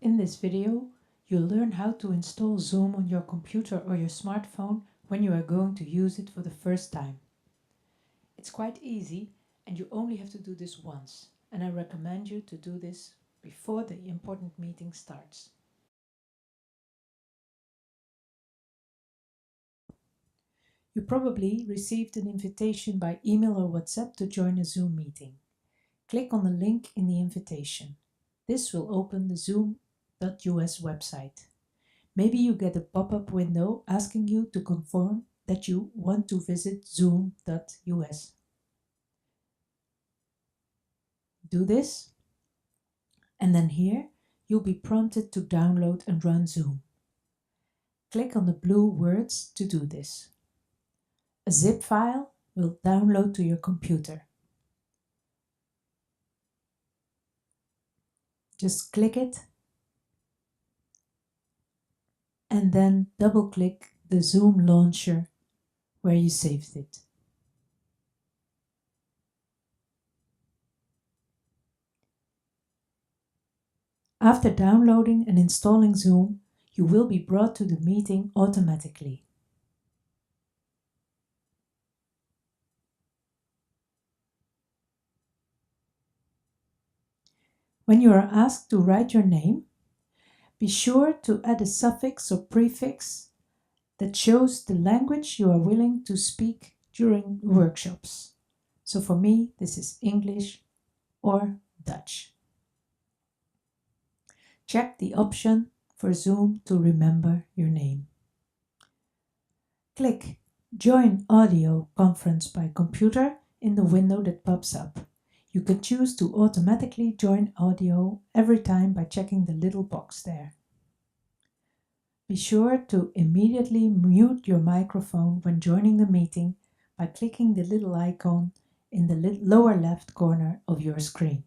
In this video, you'll learn how to install Zoom on your computer or your smartphone when you are going to use it for the first time. It's quite easy and you only have to do this once, and I recommend you to do this before the important meeting starts. You probably received an invitation by email or WhatsApp to join a Zoom meeting. Click on the link in the invitation. This will open the Zoom.us website. Maybe you get a pop-up window asking you to confirm that you want to visit Zoom.us. Do this, and then here you'll be prompted to download and run Zoom. Click on the blue words to do this. A zip file will download to your computer. Just click it and then double-click the Zoom launcher where you saved it. After downloading and installing Zoom, you will be brought to the meeting automatically. When you are asked to write your name, be sure to add a suffix or prefix that shows the language you are willing to speak during workshops. So for me, this is English or Dutch. Check the option for Zoom to remember your name. Click Join Audio Conference by Computer in the window that pops up. You can choose to automatically join audio every time by checking the little box there. Be sure to immediately mute your microphone when joining the meeting by clicking the little icon in the lower left corner of your screen.